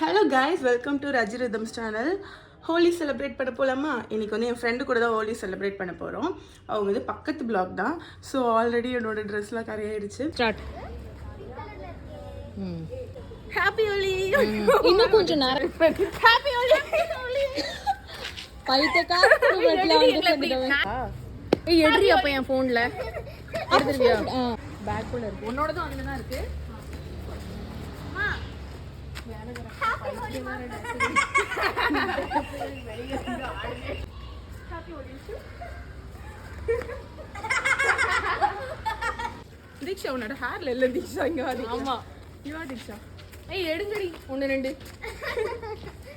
Hello guys, welcome to Raji rhythms channel. Holi celebrate பண்ண போகலாமா? இன்றைக்கி வந்து என் ஃப்ரெண்டு கூட தான் ஹோலி செலிப்ரேட் பண்ண போகிறோம். அவங்க வந்து பக்கத்து பிளாக் தான். ஸோ ஆல்ரெடி என்னோட ட்ரெஸ்லாம் கரையாயிடுச்சு. ஸ்டார்ட். ஹாப்பி ஹோலி. இன்னும் கொஞ்சம் நேரம். ஹாப்பி ஹோலி. பைத்தக்கா எடுறி அப்போ என் ஃபோனில் எடுத்துருவியா? பேக்குள்ளே இருக்கு. உன்னோடதும் அங்கே தான் இருக்கு. தீக்ஷா உன்னோட ஹேர்ல இல்ல தீக்ஷா, இங்க வா. ஆமா, இவா தீக்ஷா. ஏய் எடுங்கடி, 1 2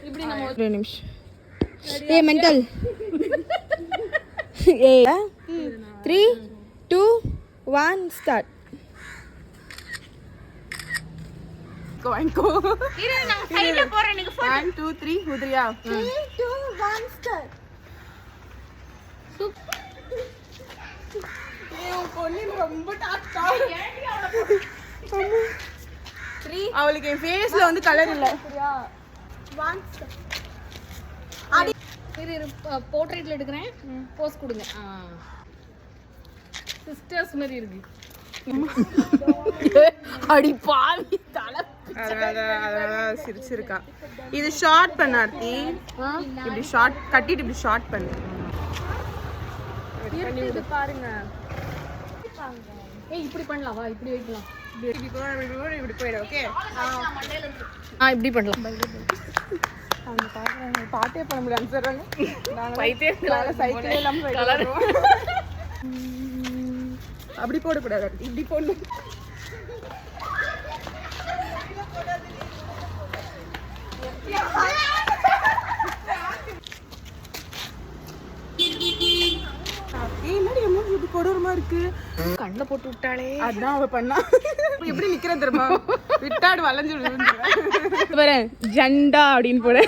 இப்படி நம்ம 2 நிமிஷம். ஏய் மெண்டல். ஏய் 3 2 1 ஸ்டார்ட். வாங்கிக்கோ. இரு நான் சைடுல போறேன். நீங்க 1 2 3 உதிரியா. 3 2 1 ஸ்டார்ட். ஏய் பொண்ணு ரொம்ப டாஸ்கா. ஏன்டி அவள 3 அவளுக்கு என் ஃபேஸ்ல வந்து கலர் இல்ல. சரியா? 1 ஸ்டார்ட். இரு போர்ட்ரேட்ல எடுக்கறேன். போஸ் கொடுங்க. சிஸ்டர்ஸ் மாதிரி இருக்கு. அடி பாவி தலை. அதான் சிரிச்சிருக்கா. இது ஷார்ட் பண்ண ஆர்த்தி. இப்படி ஷார்ட் கட்டிட்டு இப்படி ஷார்ட் பண்ணு. இது பாருங்க. ஏய் இப்படி பண்ணலாம், வா இப்படி வைக்கலாம். இப்படி போயிடு. ஓகே இப்படி பண்ணலாம். அவங்க பாக்குறாங்க, பாட்டே பண்ண முடியாது சொல்றாங்க. நாங்க சைக்கிள் எல்லாம் அப்படி போடக்கூடாது, இப்படி போடணும். கொடூரமா இருக்கு. கண்ணுல போட்டு விட்டாளே. அதான் அவ பண்ணா. எப்படி நிக்கிற தெரியுமா? விட்டாடு வளைஞ்சு பாரு, ஜண்டா அப்படின்னு போட.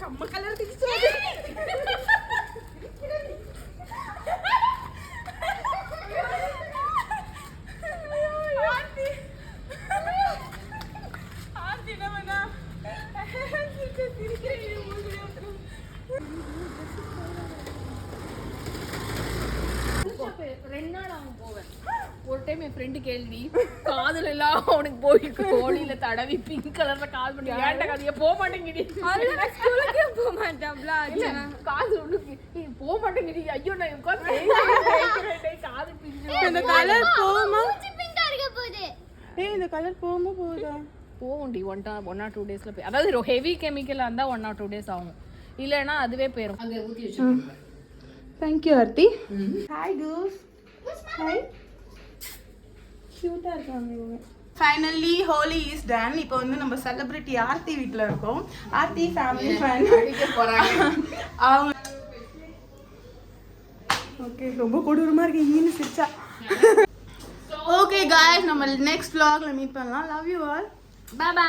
செம்ம கலர் ஒரு டைம் என் ஃப்ரெண்டு கேள்வி, காதல் எல்லாம் அவனுக்கு போயிருக்கு, ஹோலியில தடவி பிங்க் கலர்ல கால் பண்ணி ஏன்டா கதைய போக மாட்டேங்குது. போக மாட்டேன் காது உனக்கு போக மாட்டேங்குது. ஐயோ நான் உட்காந்து காது பிஞ்சு. இந்த கலர் போகுமா? ஏய் இந்த கலர் போகுமா? போகுதா? போகும்டி. 1 or 2 டேஸ்ல போய், அதாவது ஹெவி கெமிக்கலா இருந்தா 1 or 2 டேஸ் ஆகும். இல்லைன்னா அதுவே போயிடும். அங்கே ஊற்றி வச்சு. தேங்க்யூ ஆர்த்தி. ஹாய் டூஸ். ஹாய். கியூட்டா இருக்காங்க இவங்க. Finally Holi is done. இப்போ வந்து நம்ம செலிபிரிட்டி ஆர்த்தி வீட்டில் இருக்கோம். ஆர்த்தி ஃபேமிலி ஃப்ரெண்ட் அடிக்க போறாங்க அவங்க. ஓகே ரொம்ப கொடூரமா இருக்கு ஈனு சிரிச்சா. ஓகே गाइस, நம்ம நெக்ஸ்ட் vlogல மீட் பண்ணலாம். Love you all. Bye by.